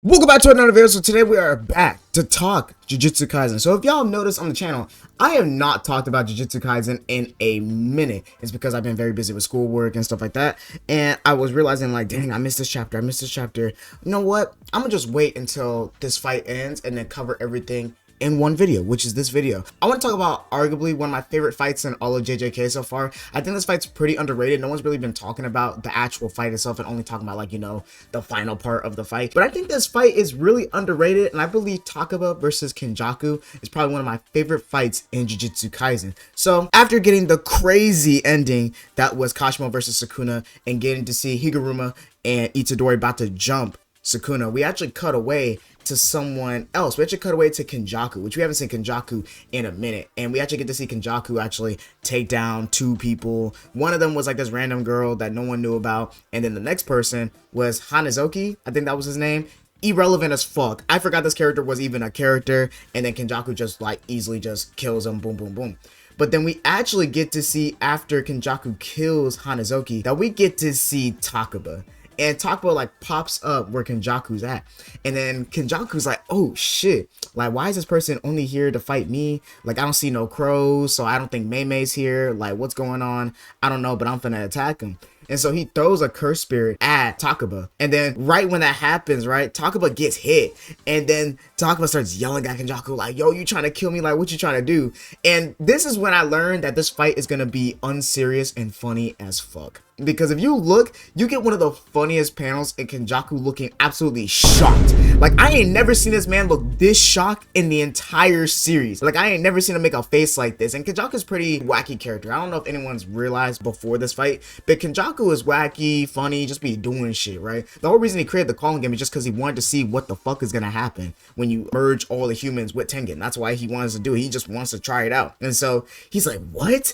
Welcome back to another video. So today we are back to talk Jujutsu Kaisen. So if y'all notice on the channel, I have not talked about Jujutsu Kaisen in a minute. It's because I've been very busy with schoolwork and stuff like that. And I was realizing like, dang, I missed this chapter. You know what? I'm gonna just wait until this fight ends and then cover everything in one video, which is this video. I want to talk about arguably one of my favorite fights in all of JJK so far. I think this fight's pretty underrated. No one's really been talking about the actual fight itself and only talking about, like, you know, the final part of the fight. But I think this fight is really underrated, and I believe TAKABA versus Kenjaku is probably one of my favorite fights in Jujutsu Kaisen. So after getting the crazy ending that was Kashimo versus Sukuna and getting to see Higuruma and Itadori about to jump Sukuna, we actually cut away to someone else. We actually cut away to Kenjaku, which we haven't seen Kenjaku in a minute. And we actually get to see Kenjaku actually take down two people. One of them was like this random girl that no one knew about. And then the next person was Hanazoki. I think that was his name. Irrelevant as fuck. I forgot this character was even a character. And then Kenjaku just like easily just kills him. Boom, boom, boom. But then we actually get to see, after Kenjaku kills Hanazoki, that we get to see TAKABA. And TAKABA like pops up where Kenjaku's at. And then Kenjaku's like, oh shit, like why is this person only here to fight me? Like I don't see no crows, so I don't think Mei's here. Like what's going on? I don't know, but I'm finna attack him. And so he throws a curse spirit at TAKABA. And then right when that happens, right, TAKABA gets hit. And then TAKABA starts yelling at Kenjaku like, yo, you trying to kill me? Like, what you trying to do? And this is when I learned that this fight is going to be unserious and funny as fuck. Because if you look, you get one of the funniest panels in Kenjaku looking absolutely shocked. Like, I ain't never seen this man look this shocked in the entire series. Like, I ain't never seen him make a face like this. And Kenjaku's pretty wacky character. I don't know if anyone's realized before this fight, but Kenjaku is wacky, funny, just be doing shit, right? The whole reason he created the calling game is just because he wanted to see what the fuck is gonna happen when you merge all the humans with Tengen. That's why he wants to do it. He just wants to try it out. And so he's like, what?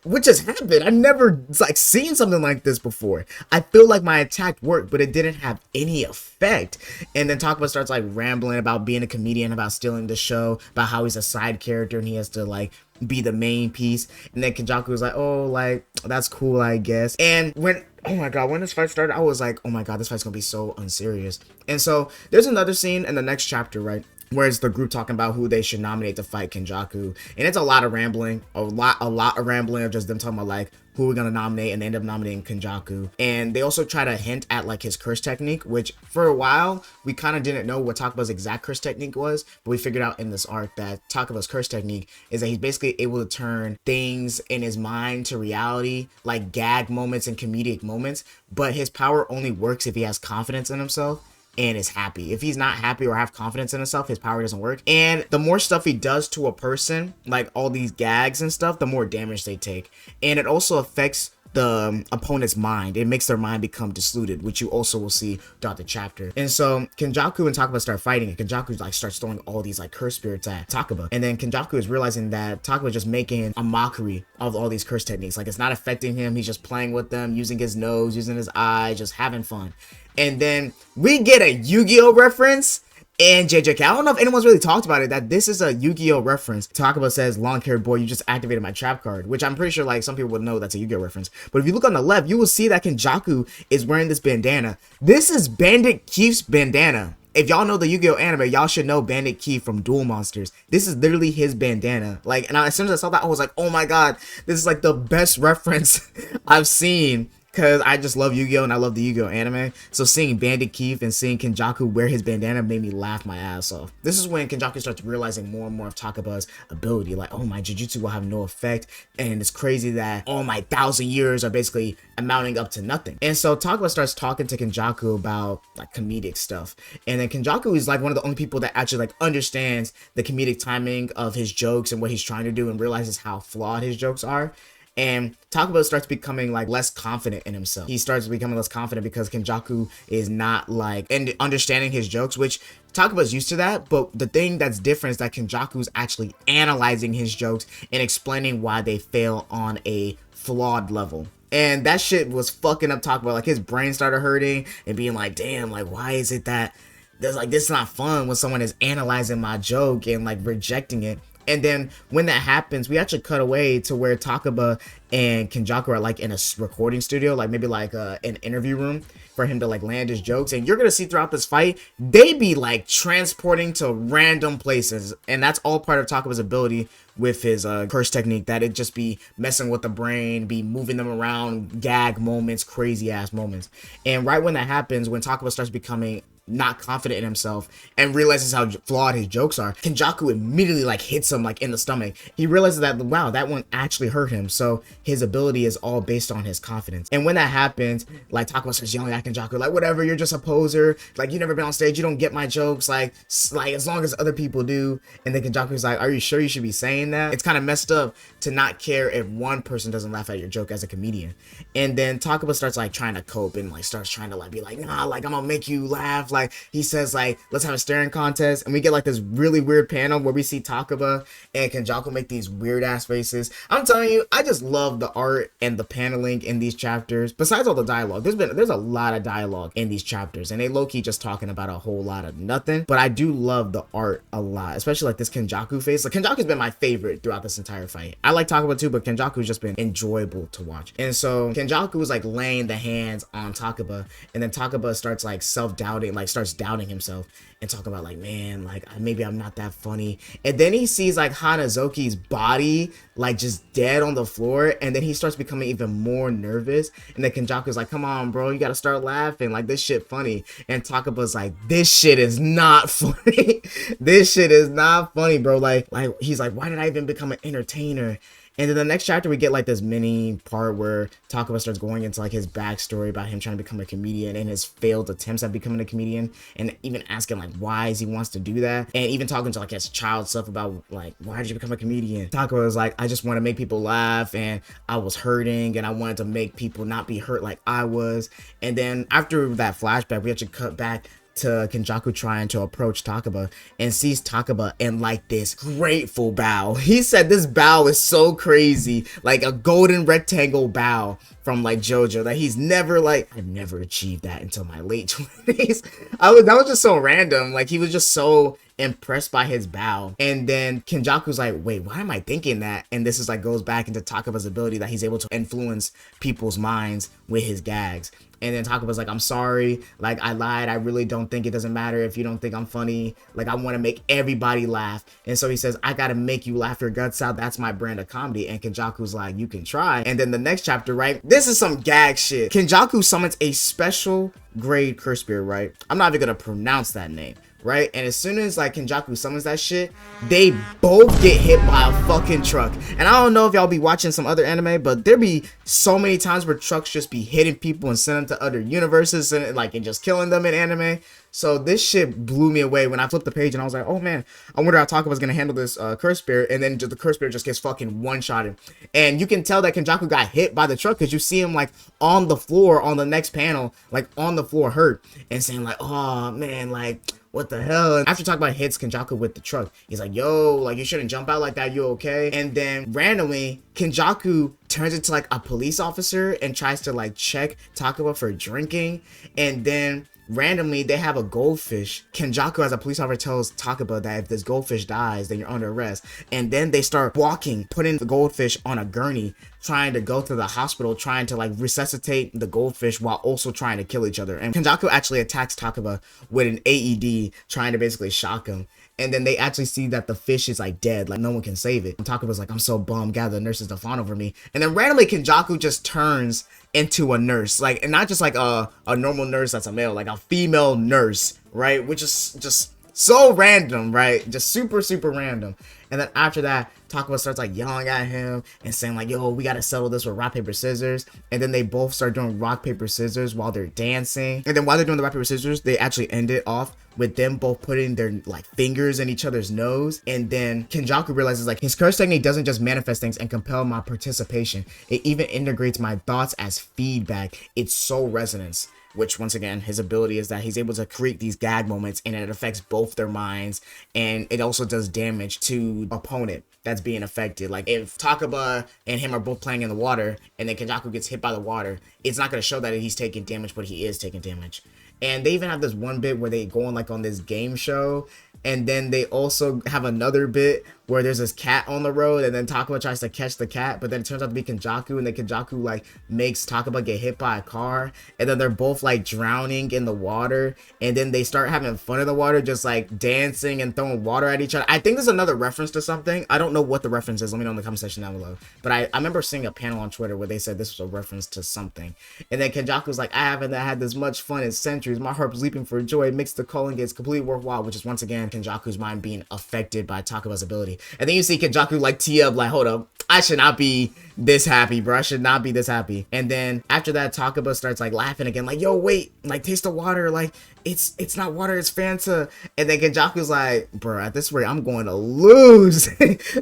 What just happened? I never like seen something like this before. I feel like my attack worked, but it didn't have any effect. And then TAKABA starts like rambling about being a comedian, about stealing the show, about how he's a side character and he has to like be the main piece. And then Kenjaku was like, oh, like that's cool, I guess. And when, oh my god, when this fight started, I was like, oh my god, this fight's gonna be so unserious. And so there's another scene in the next chapter, right, where it's the group talking about who they should nominate to fight Kenjaku. And it's a lot of rambling, a lot of rambling of just them talking about like who we're gonna nominate, and they end up nominating Kenjaku. And they also try to hint at like his curse technique, which for a while we kind of didn't know what TAKABA's exact curse technique was, but we figured out in this arc that TAKABA's curse technique is that he's basically able to turn things in his mind to reality, like gag moments and comedic moments, but his power only works if he has confidence in himself and is happy. If he's not happy or have confidence in himself, his power doesn't work. And the more stuff he does to a person, like all these gags and stuff, the more damage they take. And it also affects the opponent's mind. It makes their mind become diluted, which you also will see throughout the chapter. And so Kenjaku and TAKABA start fighting, and Kenjaku like starts throwing all these like curse spirits at TAKABA. And then Kenjaku is realizing that TAKABA is just making a mockery of all these curse techniques. Like it's not affecting him. He's just playing with them, using his nose, using his eye, just having fun. And then we get a Yu-Gi-Oh reference in JJK. I don't know if anyone's really talked about it, that this is a Yu-Gi-Oh reference. TAKABA says, long-haired boy, you just activated my trap card, which I'm pretty sure like some people would know that's a Yu-Gi-Oh reference. But if you look on the left, you will see that Kenjaku is wearing this bandana. This is Bandit Keith's bandana. If y'all know the Yu-Gi-Oh anime, y'all should know Bandit Keith from Duel Monsters. This is literally his bandana. Like, and as soon as I saw that, I was like, oh my god, this is like the best reference I've seen. Because I just love Yu-Gi-Oh! And I love the Yu-Gi-Oh! Anime. So seeing Bandit Keith and seeing Kenjaku wear his bandana made me laugh my ass off. This is when Kenjaku starts realizing more and more of TAKABA's ability. Like, oh, my Jujutsu will have no effect. And it's crazy that all my 1,000 years are basically amounting up to nothing. And so TAKABA starts talking to Kenjaku about like comedic stuff. And then Kenjaku is like one of the only people that actually like understands the comedic timing of his jokes and what he's trying to do, and realizes how flawed his jokes are. And TAKABA starts becoming like less confident in himself. He starts becoming less confident because Kenjaku is not like and understanding his jokes, which TAKABA's used to that. But the thing that's different is that Kenjaku's actually analyzing his jokes and explaining why they fail on a flawed level. And that shit was fucking up TAKABA. Like his brain started hurting and being like, damn, like why is it that there's like this is not fun when someone is analyzing my joke and like rejecting it. And then when that happens, we actually cut away to where Takaba and Kenjaku are like in a recording studio, like maybe like an interview room for him to like land his jokes. And you're gonna see throughout this fight, they be like transporting to random places, and that's all part of Takaba's ability with his curse technique, that it just be messing with the brain, be moving them around, gag moments, crazy ass moments. And right when that happens, when Takaba starts becoming not confident in himself and realizes how flawed his jokes are, Kenjaku immediately like hits him like in the stomach. He realizes that, wow, that one actually hurt him. So his ability is all based on his confidence. And when that happens, like Takaba starts yelling at Kenjaku, like, whatever, you're just a poser, like you never been on stage, you don't get my jokes, like as long as other people do. And then Kenjaku's like, are you sure you should be saying that? It's kind of messed up to not care if one person doesn't laugh at your joke as a comedian. And then Takaba starts like trying to cope and like starts trying to like be like, nah, like I'm gonna make you laugh. Like he says like, let's have a staring contest, and we get like this really weird panel where we see Takaba and Kenjaku make these weird ass faces. I'm telling you, I just love the art and the paneling in these chapters. Besides all the dialogue, there's a lot of dialogue in these chapters, and they low-key just talking about a whole lot of nothing. But I do love the art a lot, especially like this Kenjaku face. Like Kenjaku's been my favorite throughout this entire fight. I like Takaba too, but Kenjaku's just been enjoyable to watch. And so Kenjaku was like laying the hands on Takaba, and then Takaba starts like self-doubting, like starts doubting himself and talking about like, man, like maybe I'm not that funny. And then he sees like Hanazoki's body like just dead on the floor, and then he starts becoming even more nervous. And then Kenjaku's like, come on bro, you gotta start laughing, like this shit funny. And Takaba's like, this shit is not funny. This shit is not funny, bro. Like he's like, why did I even become an entertainer? And then the next chapter, we get like this mini part where Takaba starts going into like his backstory about him trying to become a comedian and his failed attempts at becoming a comedian, and even asking like why he wants to do that, and even talking to like his child stuff about like, why did you become a comedian? Takaba was like, I just want to make people laugh, and I was hurting, and I wanted to make people not be hurt like I was. And then after that flashback, we actually cut back to Kenjaku trying to approach Takaba, and sees Takaba in like this grateful bow. He said this bow is so crazy, like a golden rectangle bow from like JoJo, that he's never like, I've never achieved that until my late 20s. That was just so random. Like he was just so impressed by his bow. And then Kenjaku's like, wait, why am I thinking that? And this is like goes back into Takaba's ability that he's able to influence people's minds with his gags. And then Takaba's like, I'm sorry, like I lied, I really don't think, it doesn't matter if you don't think I'm funny, like I want to make everybody laugh. And so he says, I gotta make you laugh your guts out, that's my brand of comedy. And Kenjaku's like, you can try. And then the next chapter, right, this is some gag shit. Kenjaku summons a special grade curse spirit, right? I'm not even gonna pronounce that name, right? And as soon as like Kenjaku summons that shit, they both get hit by a fucking truck. And I don't know if y'all be watching some other anime, but there be so many times where trucks just be hitting people and sending them to other universes and like and just killing them in anime. So this shit blew me away when I flipped the page, and I was like, oh man, I wonder how Takaba's gonna handle this curse spirit. And then the curse spirit just gets fucking one-shotted, and you can tell that Kenjaku got hit by the truck because you see him like on the floor on the next panel, like on the floor hurt, and saying like, oh man, like what the hell? And after Takaba hits Kenjaku with the truck, he's like, yo, like you shouldn't jump out like that, you okay? And then randomly Kenjaku turns into like a police officer and tries to like check Takaba for drinking. And then randomly they have a goldfish. Kenjaku as a police officer tells Takaba that if this goldfish dies, then you're under arrest. And then they start walking, putting the goldfish on a gurney, trying to go to the hospital, trying to like resuscitate the goldfish while also trying to kill each other. And Kenjaku actually attacks Takaba with an AED, trying to basically shock him. And then they actually see that the fish is like dead, like no one can save it. And Takaba's like, I'm so bummed, gather the nurses to fawn over me. And then randomly Kenjaku just turns into a nurse, like, and not just like a normal nurse that's a male, like a female nurse, right? Which is just so random, right? Just super random. And then after that, Takaba starts like yelling at him and saying like, yo, we gotta settle this with rock, paper, scissors. And then they both start doing rock, paper, scissors while they're dancing. And then while they're doing the rock, paper, scissors, they actually end it off with them both putting their like fingers in each other's nose. And then Kenjaku realizes like his curse technique doesn't just manifest things and compel my participation. It even integrates my thoughts as feedback. It's soul resonance. Which once again, his ability is that he's able to create these gag moments, and it affects both their minds, and it also does damage to opponent that's being affected. Like if Takaba and him are both playing in the water and then Kenjaku gets hit by the water, it's not going to show that he's taking damage, but he is taking damage. And they even have this one bit where they go on this game show, and then they also have another bit where there's this cat on the road, and then Takaba tries to catch the cat, but then it turns out to be Kenjaku, and then Kenjaku like makes Takaba get hit by a car, and then they're both like drowning in the water, and then they start having fun in the water, just like dancing and throwing water at each other. I think there's another reference to something. I don't know what the reference is. Let me know in the comment section down below. But I remember seeing a panel on Twitter where they said this was a reference to something, and then Kenjaku's like, I haven't had this much fun in centuries. My heart's leaping for joy. It makes the calling gates completely worthwhile, which is once again Kenjaku's mind being affected by Takaba's ability. And then you see Kenjaku like tee up, like, hold up, I should not be this happy, bro. I should not be this happy. And then after that, Takaba starts like laughing again, like, yo, wait, like taste the water, like it's not water, it's Fanta. And then Kenjaku's like, bro, at this rate, I'm going to lose.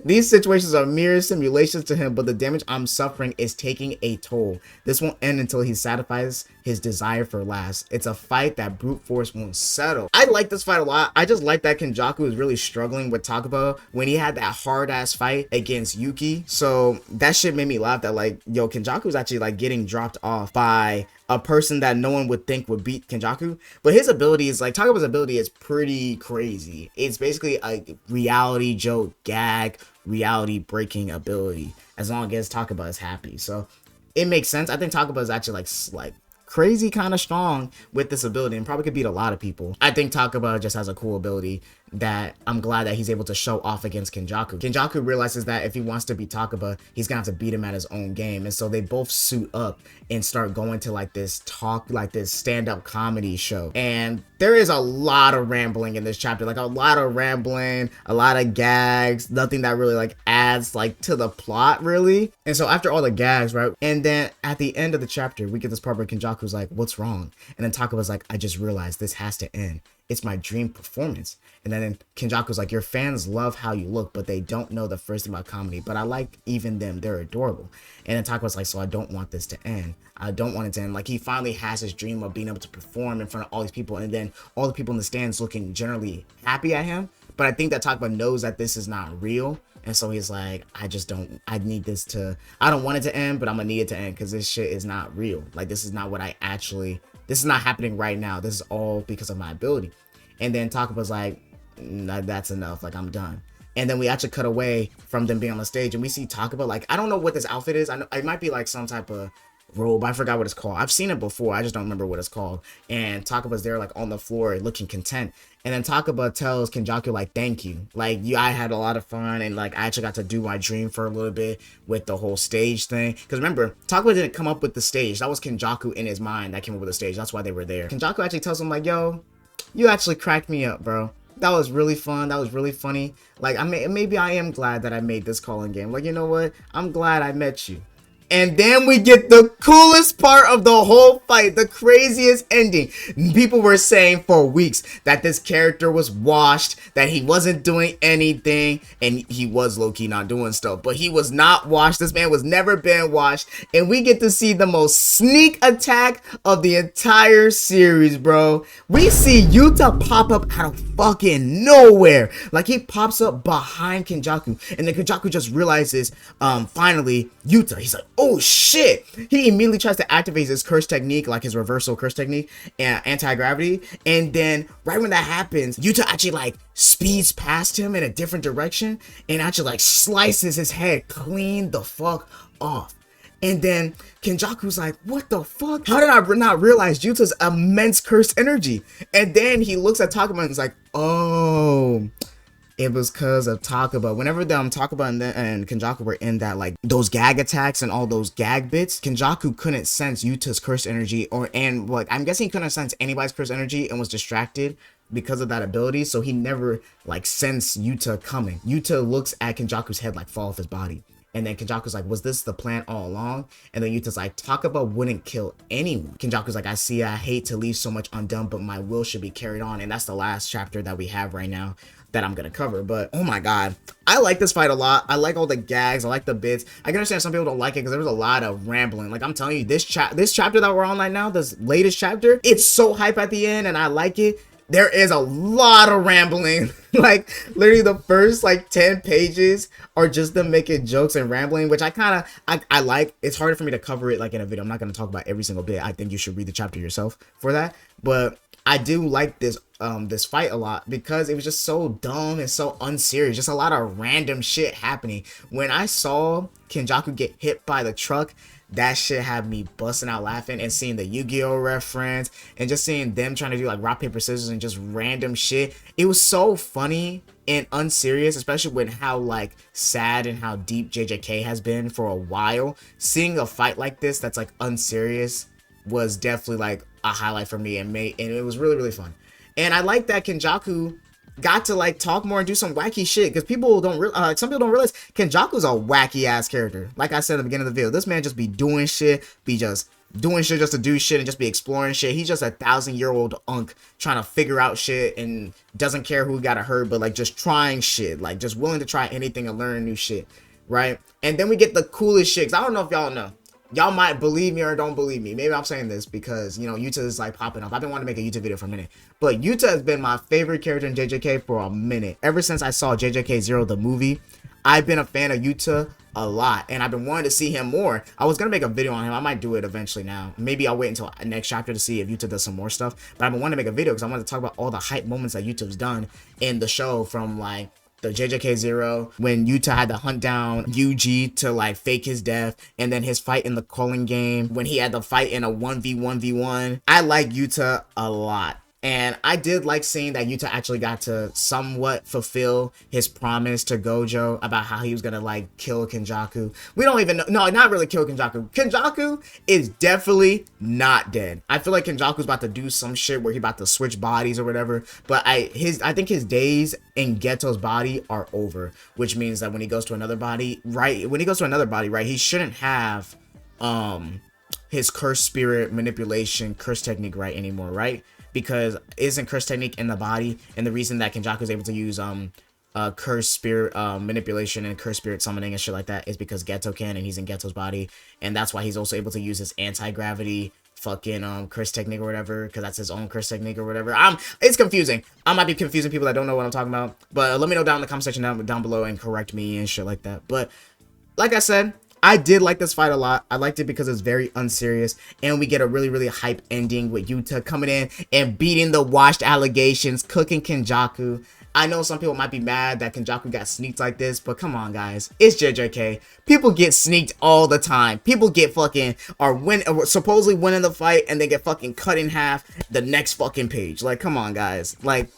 These situations are mere simulations to him, but the damage I'm suffering is taking a toll. This won't end until he satisfies his desire for last. It's a fight that brute force won't settle. I like this fight a lot. I just like that Kenjaku is really struggling with Takaba when he had that hard ass fight against Yuki. So that shit made me laugh that like, yo, Kenjaku's actually like getting dropped off by a person that no one would think would beat Kenjaku. But his ability is like, Takaba's ability is pretty crazy. It's basically a reality joke, gag, reality breaking ability, as long as Takaba is happy. So it makes sense. I think Takaba is actually like crazy kind of strong with this ability and probably could beat a lot of people. I think Takaba just has a cool ability that I'm glad that he's able to show off against Kenjaku. Kenjaku realizes that if he wants to beat Takaba, he's gonna have to beat him at his own game. And so they both suit up and start going to like this stand-up comedy show. And there is a lot of rambling in this chapter, like a lot of rambling, a lot of gags, nothing that really like adds like to the plot really. And so after all the gags, right? And then at the end of the chapter, we get this part where Kenjaku's like, what's wrong? And then Takaba's like, I just realized this has to end. It's my dream performance. And then Kenjaku's like, your fans love how you look, but they don't know the first thing about comedy. But I like even them. They're adorable. And then Takaba's like, so I don't want this to end. I don't want it to end. Like, he finally has his dream of being able to perform in front of all these people. And then all the people in the stands looking generally happy at him. But I think that Takaba knows that this is not real. And so he's like, I don't want it to end, but I'm gonna need it to end because this shit is not real. Like, this is not this is not happening right now. This is all because of my ability. And then Takaba's like, nah, that's enough. Like, I'm done. And then we actually cut away from them being on the stage and we see Takaba. Like, I don't know what this outfit is. I know it might be like some type of robe. I forgot what it's called. I've seen it before. I just don't remember what it's called. And Takaba's there like on the floor looking content. And then Takaba tells Kenjaku like, thank you. Like, I had a lot of fun and like I actually got to do my dream for a little bit with the whole stage thing. Because remember, Takaba didn't come up with the stage. That was Kenjaku in his mind that came up with the stage. That's why they were there. Kenjaku actually tells him like, yo, you actually cracked me up, bro. That was really fun. That was really funny. Like, maybe I am glad that I made this calling game. Like, you know what? I'm glad I met you. And then we get the coolest part of the whole fight, the craziest ending. People were saying for weeks that this character was washed, that he wasn't doing anything, and he was low-key not doing stuff, but he was not washed. This man was never been washed, and we get to see the most sneak attack of the entire series, bro. We see Yuta pop up out of fucking nowhere. Like, he pops up behind Kenjaku, and then Kenjaku just realizes, finally, Yuta, he's like, oh shit. He immediately tries to activate his curse technique, like his reversal curse technique and anti-gravity. And then right when that happens, Yuta actually like speeds past him in a different direction and actually like slices his head clean the fuck off. And then Kenjaku's like, what the fuck? How did I not realize Yuta's immense cursed energy? And then he looks at Takaba and is like, oh, it was because of Takaba. Whenever Takaba and Kenjaku were in that, like, those gag attacks and all those gag bits, Kenjaku couldn't sense Yuta's cursed energy, and I'm guessing he couldn't sense anybody's cursed energy and was distracted because of that ability, so he never, like, sensed Yuta coming. Yuta looks at Kenjaku's head, like, fall off his body. And then Kenjaku's like, was this the plan all along? And then Yuta's like, Takaba wouldn't kill anyone. Kenjaku's like, I hate to leave so much undone, but my will should be carried on. And that's the last chapter that we have right now that I'm gonna cover. But oh my god, I like this fight a lot. I like all the gags, I like the bits. I can understand some people don't like it because there was a lot of rambling. Like, I'm telling you, this chapter that we're on right now, this latest chapter, it's so hype at the end and I like it. there is a lot of rambling. Like literally the first like 10 pages are just them making jokes and rambling, which I like. It's harder for me to cover it like in a video. I'm not going to talk about every single bit. I think you should read the chapter yourself for that. But I do like this fight a lot because it was just so dumb and so unserious. Just a lot of random shit happening. When I saw Kenjaku get hit by the truck, that shit had me busting out laughing, and seeing the Yu-Gi-Oh reference and just seeing them trying to do like rock, paper, scissors and just random shit. It was so funny and unserious, especially with how like sad and how deep JJK has been for a while. Seeing a fight like this that's like unserious was definitely like a highlight for me, and it was really, really fun. And I like that Kenjaku got to like talk more and do some wacky shit, because people don't some people don't realize Kenjaku's a wacky ass character. Like I said at the beginning of the video, this man just be doing shit, be just doing shit just to do shit and just be exploring shit. He's just a 1,000-year-old unk trying to figure out shit and doesn't care who got hurt, but like just trying shit, like just willing to try anything and learn new shit, right? And then we get the coolest shit, 'cause I don't know if y'all know. Y'all might believe me or don't believe me. Maybe I'm saying this because, you know, Yuta is like popping up. I've been wanting to make a YouTube video for a minute. But Yuta has been my favorite character in JJK for a minute. Ever since I saw JJK 0, the movie, I've been a fan of Yuta a lot. And I've been wanting to see him more. I was going to make a video on him. I might do it eventually now. Maybe I'll wait until next chapter to see if Yuta does some more stuff. But I've been wanting to make a video because I wanted to talk about all the hype moments that Yuta's done in the show, from like the JJK 0, when Yuta had to hunt down Yuji to like fake his death, and then his fight in the calling game when he had to fight in a 1v1v1. I like Yuta a lot. And I did like seeing that Yuta actually got to somewhat fulfill his promise to Gojo about how he was gonna like kill Kenjaku. We don't even know. No, not really kill Kenjaku. Kenjaku is definitely not dead. I feel like Kenjaku's about to do some shit where he about to switch bodies or whatever. But I think his days in Geto's body are over, which means that when he goes to another body, right? He shouldn't have his curse spirit manipulation curse technique right anymore, right? Because isn't curse technique in the body, and the reason that Kenjaku is able to use curse spirit manipulation and curse spirit summoning and shit like that is because Geto can, and he's in Geto's body, and that's why he's also able to use his anti-gravity fucking curse technique or whatever, because that's his own curse technique or whatever. It's confusing. I might be confusing people that don't know what I'm talking about, but let me know down in the comment section down below and correct me and shit like that. But like I said, I did like this fight a lot. I liked it because it's very unserious, and we get a really, really hype ending with Yuta coming in and beating the washed allegations, cooking Kenjaku. I know some people might be mad that Kenjaku got sneaked like this, but come on, guys. It's JJK. People get sneaked all the time. People get fucking, or supposedly winning the fight, and they get fucking cut in half the next fucking page. Like, come on, guys. Like,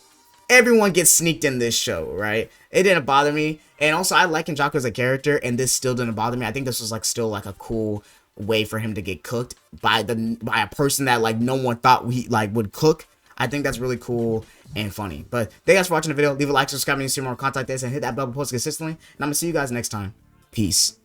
everyone gets sneaked in this show, right? It didn't bother me. And also, I like Kenjaku as a character, and this still didn't bother me. I think this was like still like a cool way for him to get cooked by a person that like no one thought he like would cook. I think that's really cool and funny. But thank you guys for watching the video. Leave a like, subscribe, and see more content like this, and hit that bell button consistently. And I'm gonna see you guys next time. Peace.